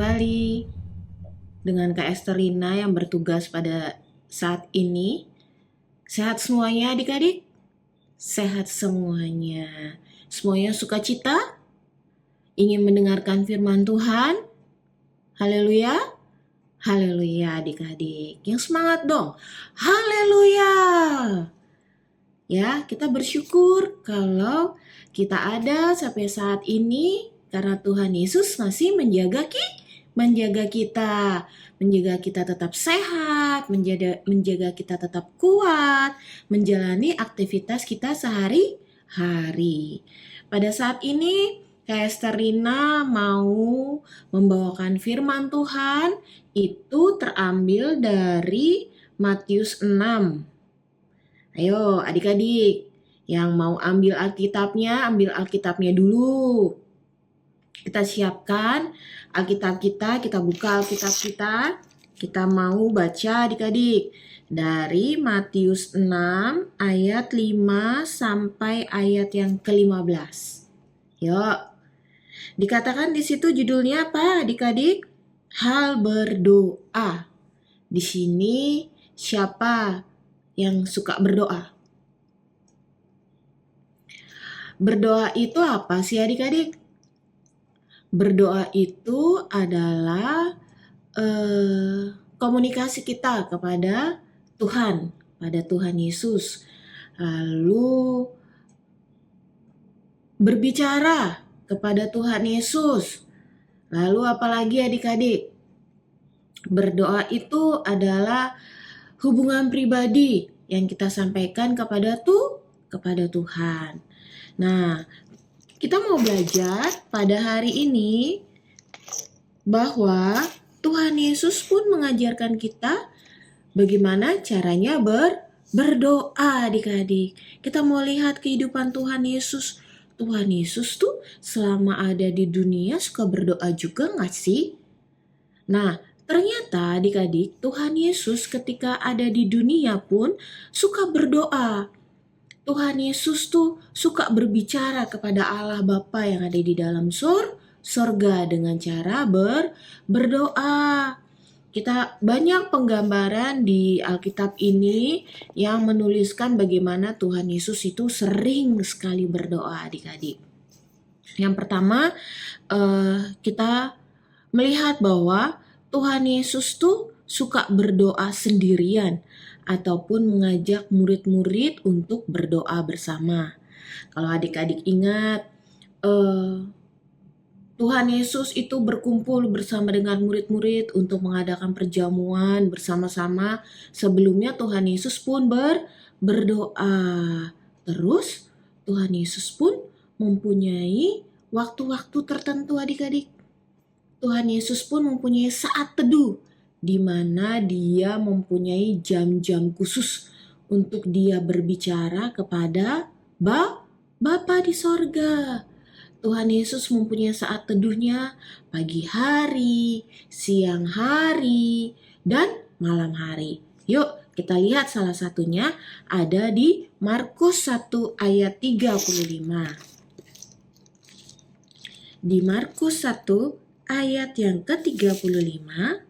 kembali dengan Kak Esterina yang bertugas pada saat ini. Sehat semuanya adik-adik? Sehat semuanya. Semuanya sukacita? Ingin mendengarkan firman Tuhan? Haleluya. Haleluya adik-adik. Yang semangat dong. Haleluya. Ya, kita bersyukur kalau kita ada sampai saat ini karena Tuhan Yesus masih menjaga kita tetap sehat, menjaga kita tetap kuat, menjalani aktivitas kita sehari-hari. Pada saat ini Kak Esterina mau membawakan firman Tuhan itu terambil dari Matius 6. Ayo adik-adik yang mau ambil Alkitabnya dulu. Kita siapkan Alkitab kita buka Alkitab kita. Kita mau baca adik-adik dari Matius 6 ayat 5 sampai ayat yang ke-15. Yuk. Dikatakan di situ judulnya apa adik-adik? Hal berdoa. Di sini siapa yang suka berdoa? Berdoa itu apa sih adik-adik? Berdoa itu adalah komunikasi kita kepada Tuhan, pada Tuhan Yesus. Lalu berbicara kepada Tuhan Yesus. Lalu apalagi adik-adik? Berdoa itu adalah hubungan pribadi yang kita sampaikan kepada Tuhan. Nah, kita mau belajar pada hari ini bahwa Tuhan Yesus pun mengajarkan kita bagaimana caranya berdoa adik-adik. Kita mau lihat kehidupan Tuhan Yesus. Tuhan Yesus tuh selama ada di dunia suka berdoa juga gak sih? Nah, ternyata adik-adik Tuhan Yesus ketika ada di dunia pun suka berdoa. Tuhan Yesus tuh suka berbicara kepada Allah Bapa yang ada di dalam surga dengan cara berdoa. Kita banyak penggambaran di Alkitab ini yang menuliskan bagaimana Tuhan Yesus itu sering sekali berdoa adik-adik. Yang pertama kita melihat bahwa Tuhan Yesus tuh suka berdoa sendirian ataupun mengajak murid-murid untuk berdoa bersama. Kalau adik-adik ingat, Tuhan Yesus itu berkumpul bersama dengan murid-murid untuk mengadakan perjamuan bersama-sama. Sebelumnya Tuhan Yesus pun berdoa. Terus Tuhan Yesus pun mempunyai waktu-waktu tertentu adik-adik. Tuhan Yesus pun mempunyai saat teduh di mana dia mempunyai jam-jam khusus untuk dia berbicara kepada Bapa di sorga. Tuhan Yesus mempunyai saat teduhnya pagi hari, siang hari, dan malam hari. Yuk kita lihat salah satunya ada di Markus 1 ayat 35. Di Markus 1 ayat yang ke-35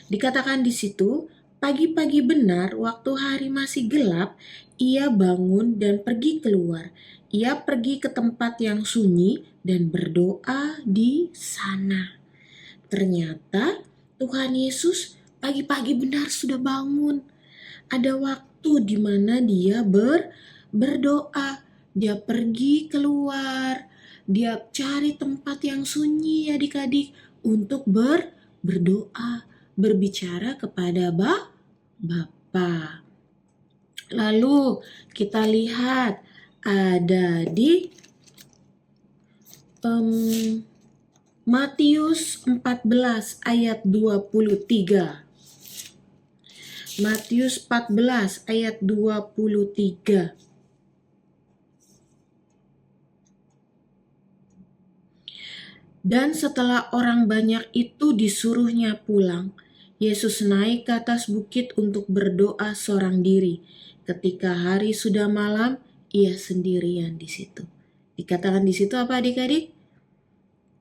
dikatakan di situ, pagi-pagi benar waktu hari masih gelap, ia bangun dan pergi keluar. Ia pergi ke tempat yang sunyi dan berdoa di sana. Ternyata Tuhan Yesus pagi-pagi benar sudah bangun. Ada waktu di mana dia berdoa. Dia pergi keluar. Dia cari tempat yang sunyi adik-adik untuk berdoa. Berbicara kepada Bapa. Lalu kita lihat ada di Matius 14 ayat 23. Matius 14 ayat 23. Dan setelah orang banyak itu disuruhnya pulang, Yesus naik ke atas bukit untuk berdoa seorang diri. Ketika hari sudah malam, ia sendirian di situ. Dikatakan di situ apa adik-adik?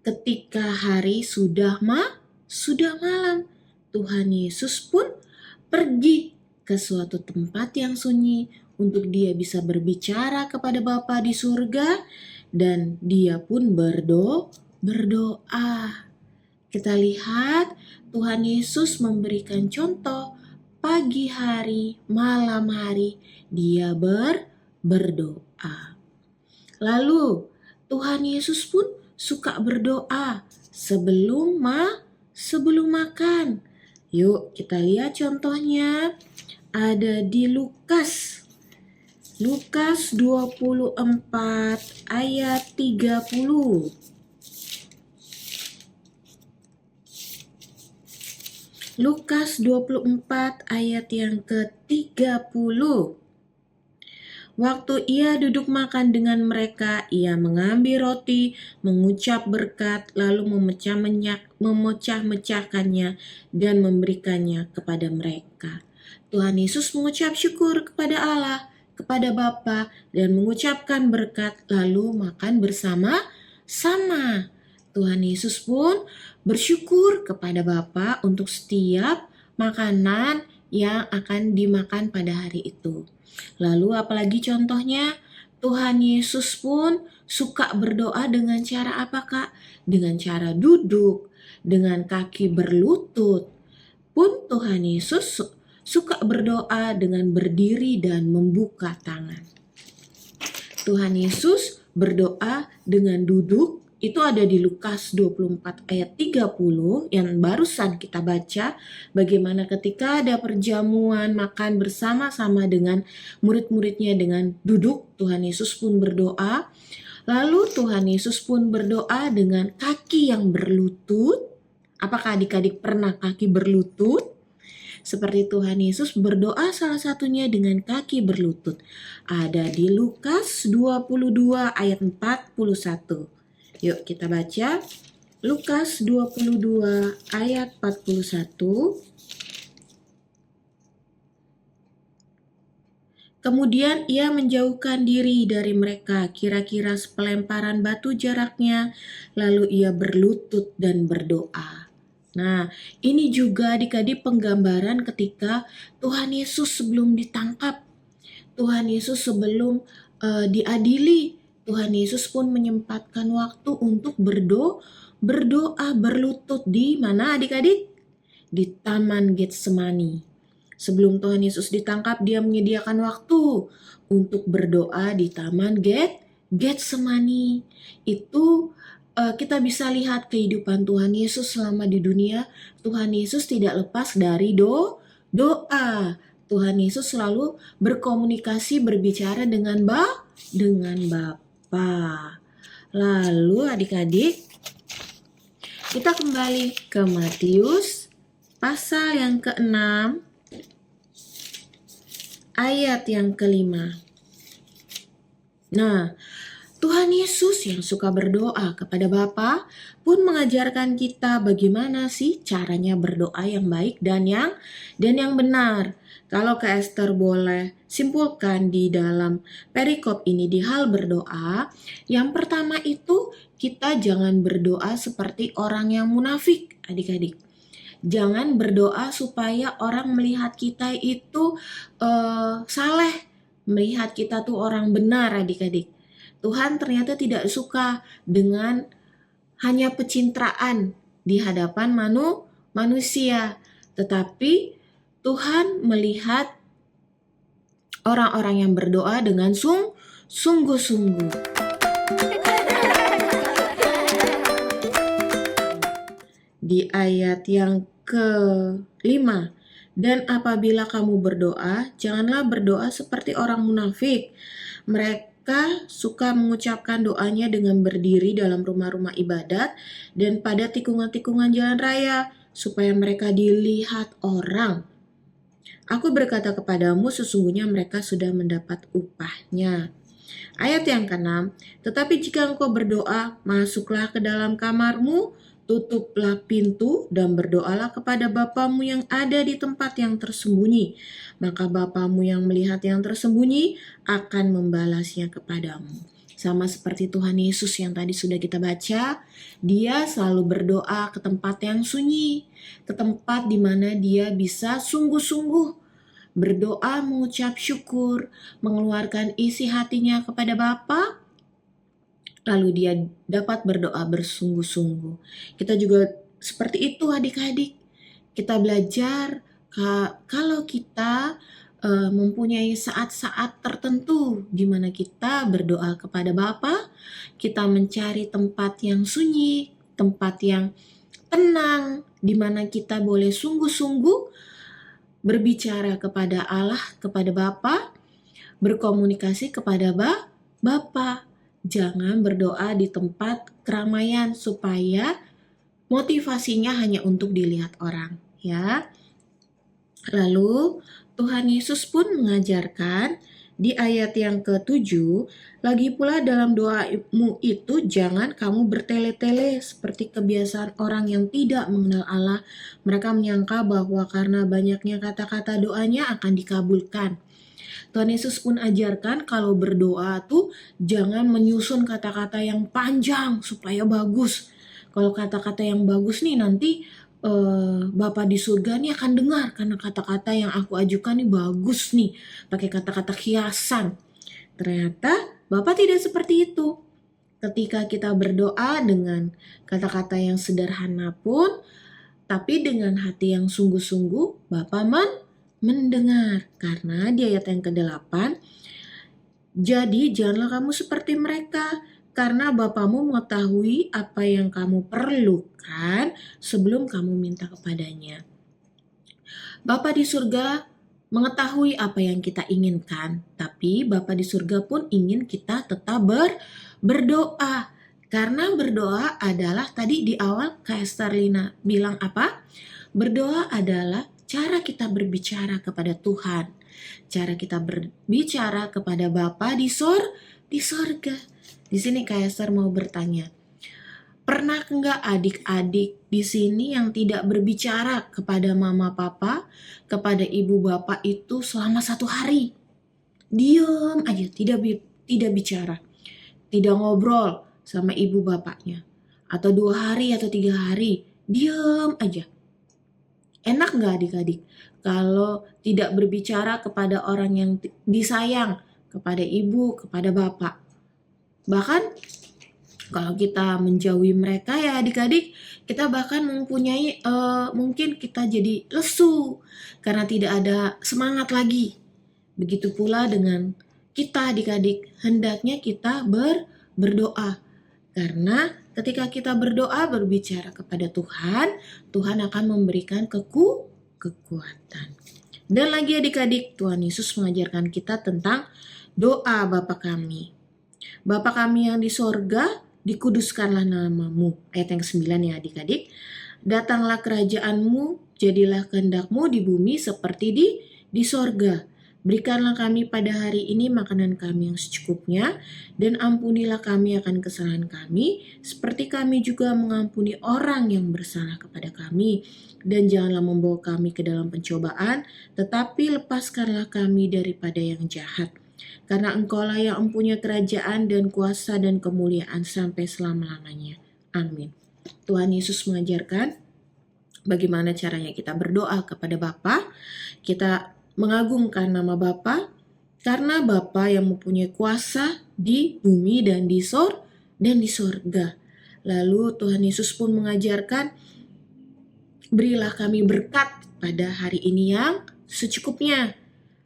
ketika hari sudah malam, Tuhan Yesus pun pergi ke suatu tempat yang sunyi untuk dia bisa berbicara kepada Bapa di surga, dan dia pun berdoa. Kita lihat Tuhan Yesus memberikan contoh pagi hari, malam hari, dia berdoa. Lalu Tuhan Yesus pun suka berdoa sebelum makan. Yuk kita lihat contohnya. Ada di Lukas 24 ayat 30. Lukas 24 ayat yang ke-30. Waktu ia duduk makan dengan mereka, ia mengambil roti, mengucap berkat, lalu memecah-mecahkannya dan memberikannya kepada mereka. Tuhan Yesus mengucap syukur kepada Allah, kepada Bapa, dan mengucapkan berkat, lalu makan bersama-sama. Tuhan Yesus pun bersyukur kepada Bapa untuk setiap makanan yang akan dimakan pada hari itu. Lalu apalagi contohnya, Tuhan Yesus pun suka berdoa dengan cara apa, Kak? Dengan cara duduk, dengan kaki berlutut. Pun Tuhan Yesus suka berdoa dengan berdiri dan membuka tangan. Tuhan Yesus berdoa dengan duduk, itu ada di Lukas 24 ayat 30 yang barusan kita baca, bagaimana ketika ada perjamuan makan bersama-sama dengan murid-muridnya dengan duduk, Tuhan Yesus pun berdoa. Lalu Tuhan Yesus pun berdoa dengan kaki yang berlutut. Apakah adik-adik pernah kaki berlutut? Seperti Tuhan Yesus berdoa salah satunya dengan kaki berlutut. Ada di Lukas 22 ayat 41. Yuk kita baca Lukas 22 ayat 41. Kemudian ia menjauhkan diri dari mereka, kira-kira sepelemparan batu jaraknya, lalu ia berlutut dan berdoa. Nah, ini juga adik-adik penggambaran ketika Tuhan Yesus sebelum ditangkap, Tuhan Yesus sebelum diadili, Tuhan Yesus pun menyempatkan waktu untuk berdoa berlutut di mana adik-adik? Di Taman Getsemani. Sebelum Tuhan Yesus ditangkap, dia menyediakan waktu untuk berdoa di Taman Getsemani. Itu kita bisa lihat kehidupan Tuhan Yesus selama di dunia. Tuhan Yesus tidak lepas dari doa. Tuhan Yesus selalu berkomunikasi, berbicara dengan Bapa. Lalu adik-adik, kita kembali ke Matius pasal yang ke-6 ayat yang ke-5. Nah, Tuhan Yesus yang suka berdoa kepada Bapa pun mengajarkan kita bagaimana sih caranya berdoa yang baik dan yang benar. Kalau Kak Esther boleh simpulkan di dalam perikop ini di hal berdoa, yang pertama itu kita jangan berdoa seperti orang yang munafik, adik-adik. Jangan berdoa supaya orang melihat kita itu saleh, melihat kita tuh orang benar, adik-adik. Tuhan ternyata tidak suka dengan hanya pencitraan di hadapan manusia, tetapi Tuhan melihat orang-orang yang berdoa dengan sungguh-sungguh. Di ayat yang ke-5, dan apabila kamu berdoa, janganlah berdoa seperti orang munafik. Mereka suka mengucapkan doanya dengan berdiri dalam rumah-rumah ibadat dan pada tikungan-tikungan jalan raya, supaya mereka dilihat orang. Aku berkata kepadamu, sesungguhnya mereka sudah mendapat upahnya. Ayat yang ke-6, tetapi jika engkau berdoa, masuklah ke dalam kamarmu, tutuplah pintu dan berdoalah kepada Bapamu yang ada di tempat yang tersembunyi. Maka Bapamu yang melihat yang tersembunyi akan membalasnya kepadamu. Sama seperti Tuhan Yesus yang tadi sudah kita baca, dia selalu berdoa ke tempat yang sunyi, ke tempat di mana dia bisa sungguh-sungguh berdoa, mengucap syukur, mengeluarkan isi hatinya kepada Bapa, lalu dia dapat berdoa bersungguh-sungguh. Kita juga seperti itu adik-adik. Kita belajar kalau kita mempunyai saat-saat tertentu di mana kita berdoa kepada Bapa, kita mencari tempat yang sunyi, tempat yang tenang, di mana kita boleh sungguh-sungguh berbicara kepada Allah, kepada Bapa, berkomunikasi kepada Bapa. Jangan berdoa di tempat keramaian supaya motivasinya hanya untuk dilihat orang, ya. Lalu Tuhan Yesus pun mengajarkan di ayat yang ke-7, lagi pula dalam doamu itu jangan kamu bertele-tele seperti kebiasaan orang yang tidak mengenal Allah. Mereka menyangka bahwa karena banyaknya kata-kata doanya akan dikabulkan. Tuhan Yesus pun ajarkan kalau berdoa tuh jangan menyusun kata-kata yang panjang supaya bagus. Kalau kata-kata yang bagus nih nanti Bapa di surga nih akan dengar karena kata-kata yang aku ajukan nih bagus nih, pakai kata-kata hiasan. Ternyata Bapa tidak seperti itu. Ketika kita berdoa dengan kata-kata yang sederhana pun, tapi dengan hati yang sungguh-sungguh, Bapa mendengar. Karena di ayat yang ke-8, jadi janganlah kamu seperti mereka, karena Bapamu mengetahui apa yang kamu perlukan sebelum kamu minta kepadanya. Bapa di surga mengetahui apa yang kita inginkan, tapi Bapa di surga pun ingin kita tetap berdoa. Karena berdoa adalah, tadi di awal Kak Esterlina bilang apa? Berdoa adalah cara kita berbicara kepada Tuhan. Cara kita berbicara kepada Bapa di sorga. Di sini Kak Esther mau bertanya, pernah enggak adik-adik di sini yang tidak berbicara kepada mama papa, kepada ibu bapak itu selama 1 hari? Diam aja, tidak bicara, tidak ngobrol sama ibu bapaknya. Atau 2 hari atau 3 hari, diam aja. Enak enggak adik-adik kalau tidak berbicara kepada orang yang disayang, kepada ibu, kepada bapak? Bahkan kalau kita menjauhi mereka ya adik-adik, kita bahkan mempunyai mungkin kita jadi lesu karena tidak ada semangat lagi. Begitu pula dengan kita adik-adik, hendaknya kita berdoa. Karena ketika kita berdoa berbicara kepada Tuhan, Tuhan akan memberikan kekuatan. Dan lagi adik-adik, Tuhan Yesus mengajarkan kita tentang doa Bapa kami. Bapa kami yang di sorga, dikuduskanlah namamu. Ayat yang 9 ya adik-adik. Datanglah kerajaanmu, jadilah kehendakmu di bumi seperti di sorga. Berikanlah kami pada hari ini makanan kami yang secukupnya, dan ampunilah kami akan kesalahan kami, seperti kami juga mengampuni orang yang bersalah kepada kami. Dan janganlah membawa kami ke dalam pencobaan, tetapi lepaskanlah kami daripada yang jahat. Karena Engkaulah yang mempunyai kerajaan dan kuasa dan kemuliaan sampai selama-lamanya. Amin. Tuhan Yesus mengajarkan bagaimana caranya kita berdoa kepada Bapa. Kita mengagungkan nama Bapa karena Bapa yang mempunyai kuasa di bumi dan di sorga. Lalu Tuhan Yesus pun mengajarkan, berilah kami berkat pada hari ini yang secukupnya.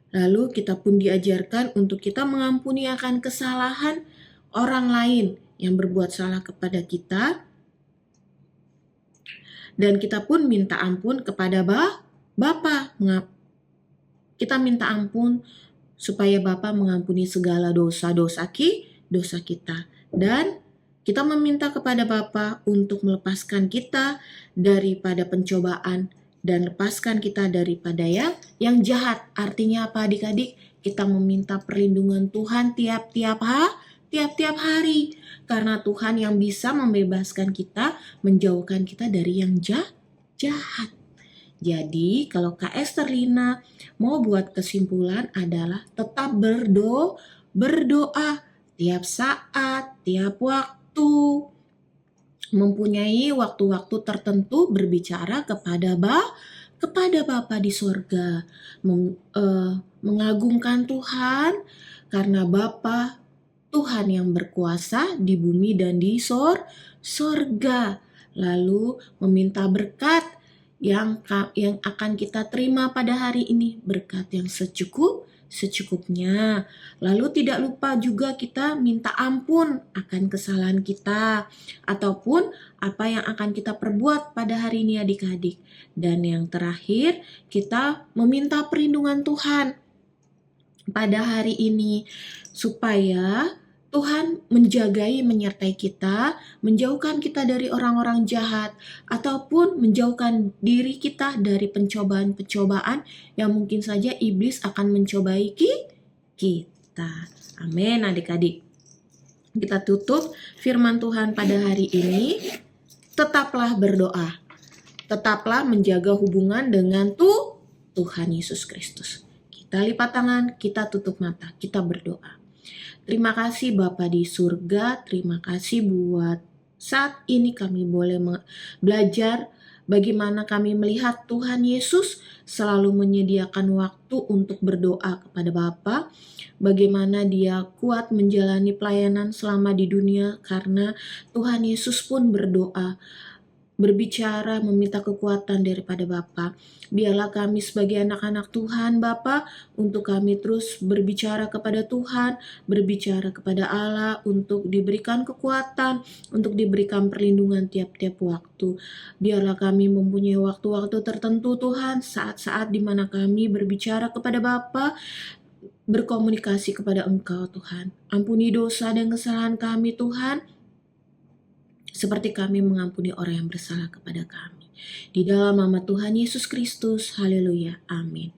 Lalu kita pun diajarkan untuk kita mengampuni akan kesalahan orang lain yang berbuat salah kepada kita. Dan kita pun minta ampun kepada Bapa. Kita minta ampun supaya Bapa mengampuni segala dosa-dosa kita. Dan kita meminta kepada Bapa untuk melepaskan kita daripada pencobaan dan lepaskan kita daripada yang jahat. Artinya apa adik-adik? Kita meminta perlindungan Tuhan tiap-tiap hari. Karena Tuhan yang bisa membebaskan kita, menjauhkan kita dari yang jahat. Jadi kalau Kak Esterlina mau buat kesimpulan adalah tetap berdoa. tiap saat, tiap waktu, mempunyai waktu-waktu tertentu berbicara kepada Bapa di sorga, mengagungkan Tuhan karena Bapa Tuhan yang berkuasa di bumi dan di sorga. Lalu meminta berkat yang akan kita terima pada hari ini, berkat yang secukupnya. Lalu tidak lupa juga kita minta ampun akan kesalahan kita ataupun apa yang akan kita perbuat pada hari ini adik-adik. Dan yang terakhir, kita meminta perlindungan Tuhan pada hari ini supaya Tuhan menjagai, menyertai kita, menjauhkan kita dari orang-orang jahat, ataupun menjauhkan diri kita dari pencobaan-pencobaan yang mungkin saja iblis akan mencobai kita. Amin adik-adik. Kita tutup firman Tuhan pada hari ini. Tetaplah berdoa. Tetaplah menjaga hubungan dengan Tuhan Yesus Kristus. Kita lipat tangan, kita tutup mata, kita berdoa. Terima kasih Bapa di surga, terima kasih buat saat ini kami boleh belajar bagaimana kami melihat Tuhan Yesus selalu menyediakan waktu untuk berdoa kepada Bapa, bagaimana Dia kuat menjalani pelayanan selama di dunia karena Tuhan Yesus pun berdoa, berbicara, meminta kekuatan daripada Bapa. Biarlah kami sebagai anak-anak Tuhan, Bapa, untuk kami terus berbicara kepada Tuhan, berbicara kepada Allah, untuk diberikan kekuatan, untuk diberikan perlindungan tiap-tiap waktu. Biarlah kami mempunyai waktu-waktu tertentu, Tuhan, saat-saat di mana kami berbicara kepada Bapa, berkomunikasi kepada Engkau, Tuhan. Ampuni dosa dan kesalahan kami, Tuhan, seperti kami mengampuni orang yang bersalah kepada kami. Di dalam nama Tuhan Yesus Kristus, haleluya, amin.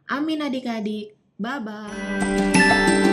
Amin adik-adik, bye-bye.